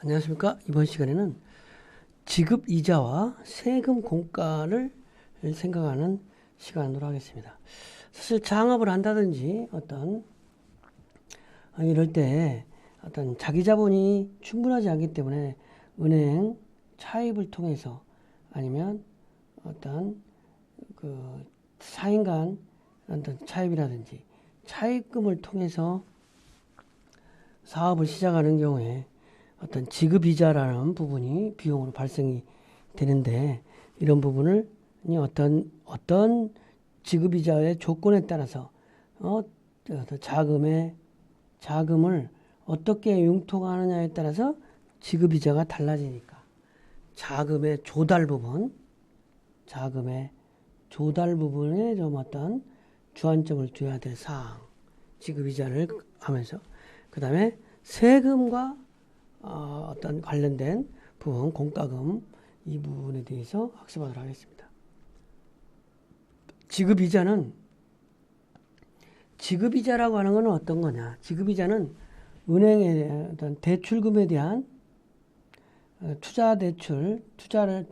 안녕하십니까. 이번 시간에는 지급 이자와 세금 공과를 생각하는 시간으로 하겠습니다. 사실 창업을 한다든지 이럴 때 자기 자본이 충분하지 않기 때문에 은행 차입을 통해서 아니면 사인 간 차입이라든지 차입금을 통해서 사업을 시작하는 경우에 지급이자라는 부분이 비용으로 발생이 되는데, 이런 부분을 어떤 지급이자의 조건에 따라서 자금을 어떻게 융통하느냐에 따라서 지급이자가 달라지니까 자금의 조달 부분에 좀 주안점을 둬야 될 사항, 지급이자를 하면서 그 다음에 세금과 관련된 부분, 공과금, 이 부분에 대해서 학습하도록 하겠습니다. 지급이자라고 하는 것은 어떤 거냐? 지급이자는 은행의 대출금에 대한 투자를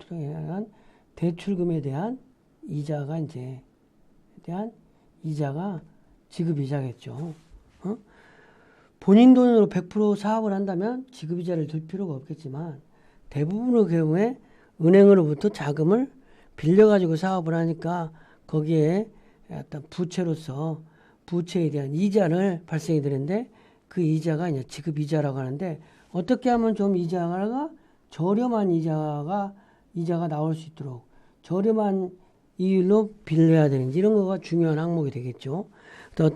통한 대출금에 대한 이자가 지급이자겠죠. 본인 돈으로 100% 사업을 한다면 지급이자를 들 필요가 없겠지만, 대부분의 경우에 은행으로부터 자금을 빌려가지고 사업을 하니까 거기에 부채로서 부채에 대한 이자를 발생이 되는데, 그 이자가 이제 지급이자라고 하는데, 어떻게 하면 좀 이자가 저렴한 이자가 나올 수 있도록 저렴한 이율로 빌려야 되는지, 이런 거가 중요한 항목이 되겠죠. 또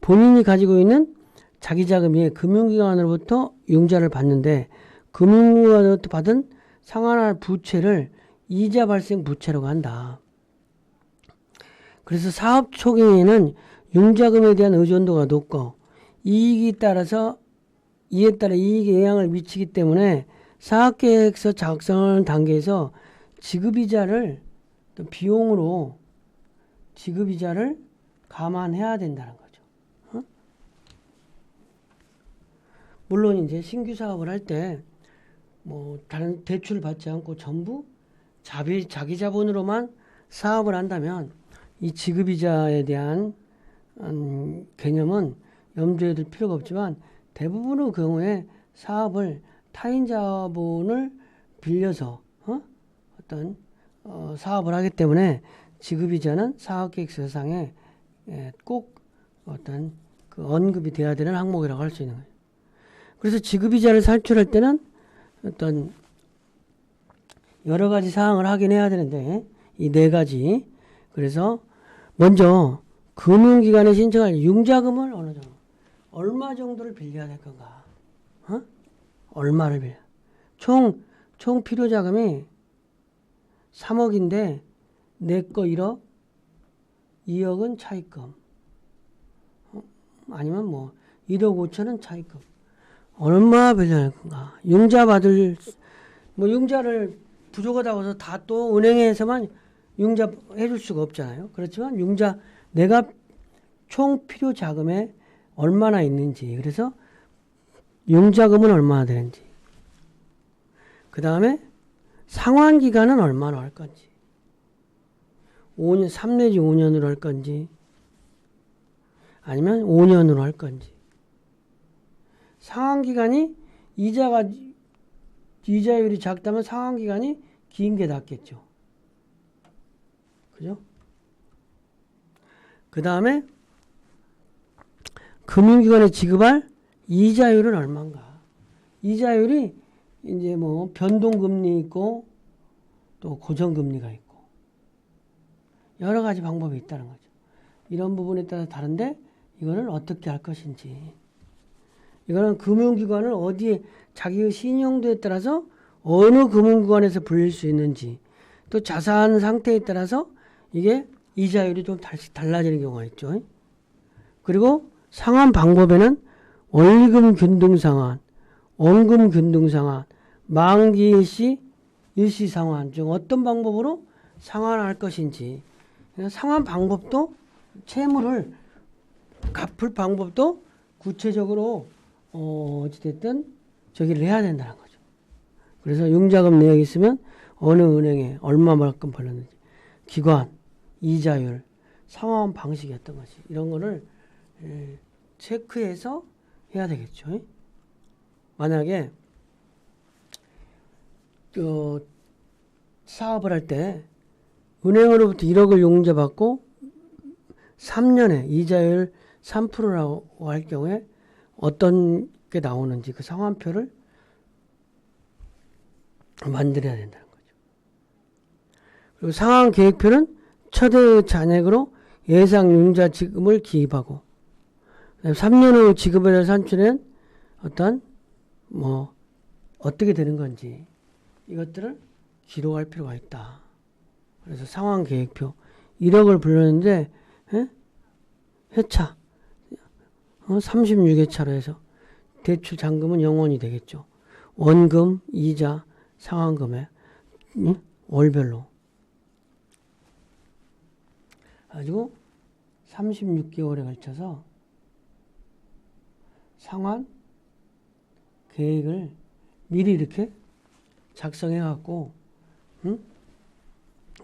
본인이 가지고 있는 자기 자금이 금융기관으로부터 융자를 받는데, 금융기관으로부터 받은 상환할 부채를 이자 발생 부채라고 한다. 그래서 사업 초기에는 융자금에 대한 의존도가 높고 이에 따라 이익에 영향을 미치기 때문에 사업계획서 작성하는 단계에서 지급이자를 감안해야 된다는 거죠. 물론 이제 신규 사업을 할 때 다른 대출을 받지 않고 전부 자기 자본으로만 사업을 한다면 이 지급이자에 대한 개념은 염두에 둘 필요가 없지만, 대부분의 경우에 사업을 타인 자본을 빌려서 사업을 하기 때문에 지급이자는 사업계획서상에 꼭 언급이 돼야 되는 항목이라고 할 수 있는 거예요. 그래서 지급이자를 산출할 때는 여러 가지 사항을 확인해야 되는데, 이 네 가지. 그래서 먼저 금융기관에 신청할 융자금을 얼마 정도를 빌려야 될 건가? 얼마를 빌려? 총 필요 자금이 3억인데 내 거 1억, 2억은 차입금. 아니면 1억 5천은 차입금. 얼마 빌려야 할 건가? 융자를 부족하다고 해서 다 또 은행에서만 융자 해줄 수가 없잖아요. 그렇지만 내가 총 필요 자금에 얼마나 있는지, 그래서 융자금은 얼마나 되는지, 그 다음에 상환 기간은 얼마나 할 건지, 3 내지 5년으로 할 건지, 아니면 5년으로 할 건지, 상환 기간이 이자율이 작다면 상환 기간이 긴 게 낫겠죠. 그죠? 그 다음에 금융기관에 지급할 이자율은 얼마인가? 이자율이 이제 변동금리 있고 또 고정금리가 있고 여러 가지 방법이 있다는 거죠. 이런 부분에 따라 다른데, 이거는 어떻게 할 것인지, 이거는 금융기관을 어디에 자기의 신용도에 따라서 어느 금융기관에서 불릴 수 있는지, 또 자산 상태에 따라서 이게 이자율이 좀 달라지는 경우가 있죠. 그리고 상환 방법에는 원리금 균등상환, 원금 균등상환, 만기 일시 상환 중 어떤 방법으로 상환할 것인지, 상환 방법도 채무를 갚을 방법도 구체적으로 어찌됐든 저기를 해야 된다는 거죠. 그래서 융자금 내역이 있으면 어느 은행에 얼마만큼 벌렸는지, 기관, 이자율, 상환 방식이었던 것이, 이런 거를 체크해서 해야 되겠죠. 만약에 사업을 할 때 은행으로부터 1억을 융자받고 3년에 이자율 3%라고 할 경우에 어떤 게 나오는지 그 상환표를 만들어야 된다는 거죠. 그리고 상환 계획표는 첫해 잔액으로 예상 융자 지급을 기입하고 3년 후 지급을 산출한 어떤 어떻게 되는 건지 이것들을 기록할 필요가 있다. 그래서 상환 계획표 1억을 불렀는데 회차 36회차로 해서 대출 잔금은 0원이 되겠죠. 원금, 이자, 상환금액 월별로 가지고 36개월에 걸쳐서 상환 계획을 미리 이렇게 작성해 갖고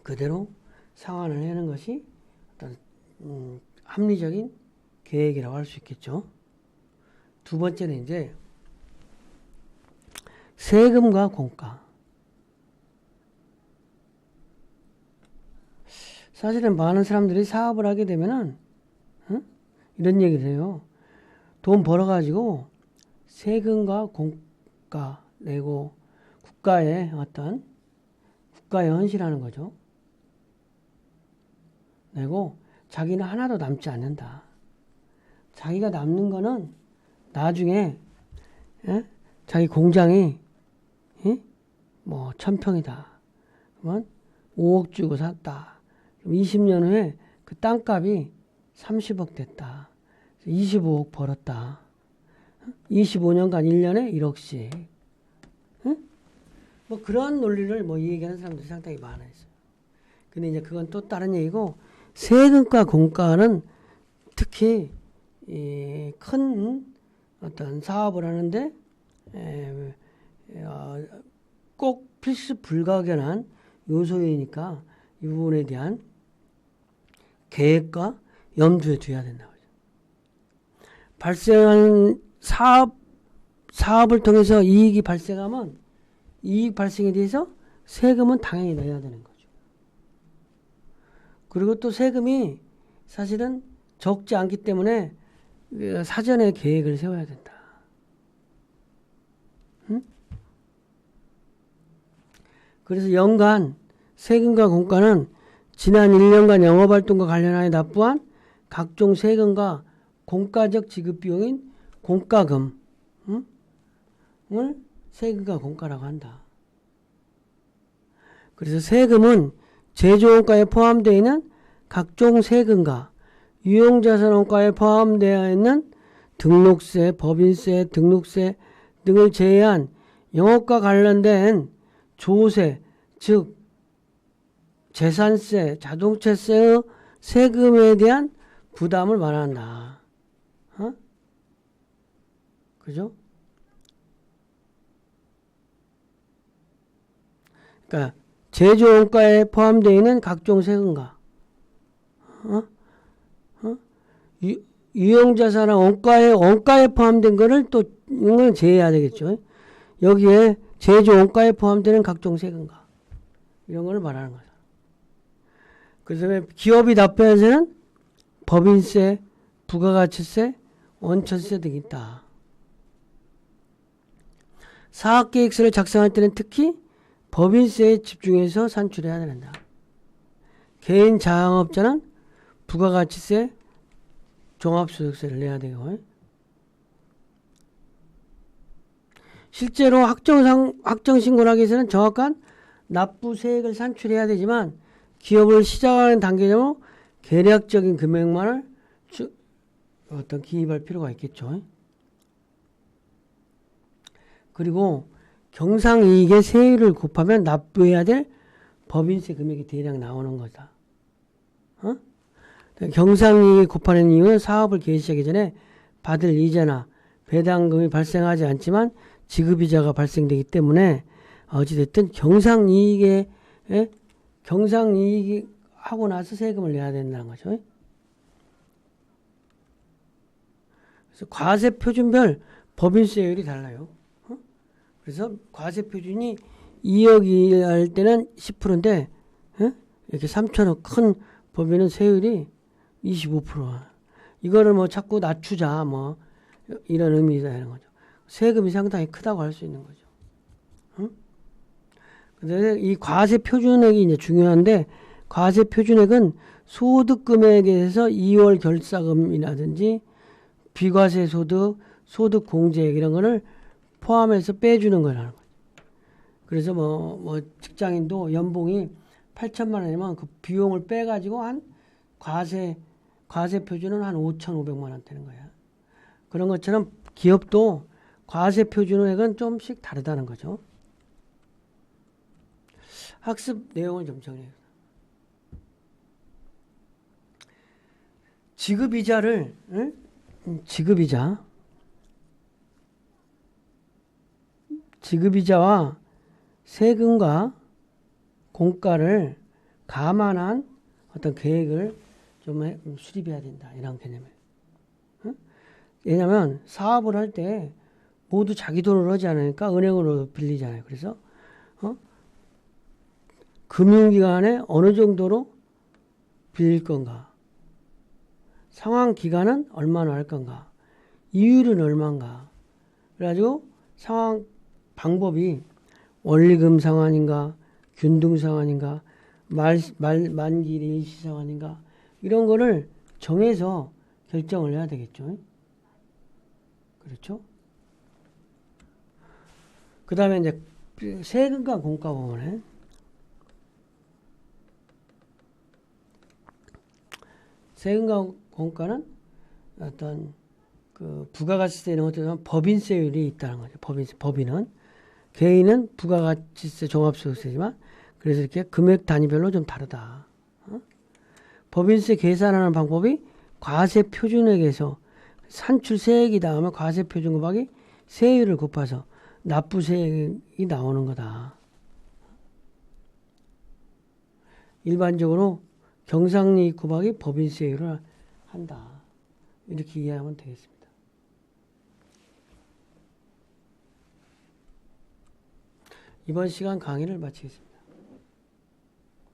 그대로 상환을 하는 것이 어떤 합리적인 계획이라고 할 수 있겠죠. 두 번째는 이제 세금과 공가. 사실은 많은 사람들이 사업을 하게 되면은 이런 얘기를 해요. 돈 벌어가지고 세금과 공가 내고 국가에 헌신하는 거죠. 내고 자기는 하나도 남지 않는다. 자기가 남는 거는 나중에 자기 공장이 1000평이다. 그러면 5억 주고 샀다. 20년 후에 그 땅값이 30억 됐다. 25억 벌었다. 25년간 1년에 1억씩. 그런 논리를 얘기하는 사람들이 상당히 많아요. 근데 이제 그건 또 다른 얘기고, 세금과 공가는 특히 큰 어떤 사업을 하는데 꼭 필수 불가결한 요소이니까 이 부분에 대한 계획과 염두에 둬야 된다고 하죠. 발생한 사업을 통해서 이익이 발생하면 이익 발생에 대해서 세금은 당연히 내야 되는 거죠. 그리고 또 세금이 사실은 적지 않기 때문에 사전에 계획을 세워야 된다. 그래서 연간 세금과 공가는 지난 1년간 영업활동과 관련하여 납부한 각종 세금과 공가적 지급 비용인 공가금을 세금과 공가라고 한다. 그래서 세금은 제조원가에 포함되어 있는 각종 세금과 유용자산원가에 포함되어 있는 등록세, 법인세, 등록세 등을 제외한 영업과 관련된 조세, 즉 재산세, 자동차세의 세금에 대한 부담을 말한다. 그죠? 그러니까 제조원가에 포함되어 있는 각종 세금과 유형자산은 원가에 포함된 거를 또 이건 제외해야 되겠죠. 여기에 제조원가에 포함되는 각종 세금과 이런 걸 말하는 거죠. 그래서 기업이 납부해야 되는 법인세, 부가가치세, 원천세 등이 있다. 사업계획서를 작성할 때는 특히 법인세에 집중해서 산출해야 된다. 개인 자영업자는 부가가치세, 종합소득세를 내야 되고, 실제로 확정신고를 하기 위해서는 정확한 납부세액을 산출해야 되지만 기업을 시작하는 단계로 계략적인 금액만을 기입할 필요가 있겠죠. 그리고 경상이익의 세율을 곱하면 납부해야 될 법인세 금액이 대략 나오는 거다. 경상이익이 곱하는 이유는 사업을 개시하기 전에 받을 이자나 배당금이 발생하지 않지만 지급이자가 발생되기 때문에 어찌됐든 경상이익에 경상이익이 하고 나서 세금을 내야 된다는 거죠. 그래서 과세표준별 법인세율이 달라요. 그래서 과세표준이 2억이 할 때는 10%인데 이렇게 3천억 큰 법인은 세율이 25%. 이거를 뭐 자꾸 낮추자 뭐 이런 의미가 되는 거죠. 세금이 상당히 크다고 할 수 있는 거죠. 근데 이 과세 표준액이 이제 중요한데 과세 표준액은 소득 금액에서 2월 결사금이라든지 비과세 소득, 소득 공제액 이런 거를 포함해서 빼주는 거라는 거죠. 그래서 뭐 직장인도 연봉이 8천만 원이면 그 비용을 빼가지고 한 과세 표준은 한 5,500만 원 되는 거야. 그런 것처럼 기업도 과세 표준액은 좀씩 다르다는 거죠. 학습 내용을 좀 정리해요. 지급이자를 지급이자와 세금과 공가를 감안한 어떤 계획을 좀 수립해야 된다. 이런 개념이에요. 왜냐하면 사업을 할 때 모두 자기 돈으로 하지 않으니까 은행으로 빌리잖아요. 그래서 금융기관에 어느 정도로 빌릴 건가, 상환 기간은 얼마나 할 건가, 이율은 얼마인가. 그래가지고 상환 방법이 원리금 상환인가, 균등 상환인가, 만기 일시 상환인가 이런 거를 정해서 결정을 해야 되겠죠. 그렇죠? 그 다음에 이제 세금과 공가 부분에 세금과 공가는 어떤 그 부가가치세 이런 것들은 법인세율이 있다는 거죠. 법인은 개인은 부가가치세 종합소득세지만 그래서 이렇게 금액 단위별로 좀 다르다. 법인세 계산하는 방법이 과세 표준액에서 산출세액이 나오면 과세 표준 곱하기 세율을 곱해서 납부세액이 나오는 거다. 일반적으로 경상이익 곱하기 법인세율을 한다. 이렇게 이해하면 되겠습니다. 이번 시간 강의를 마치겠습니다.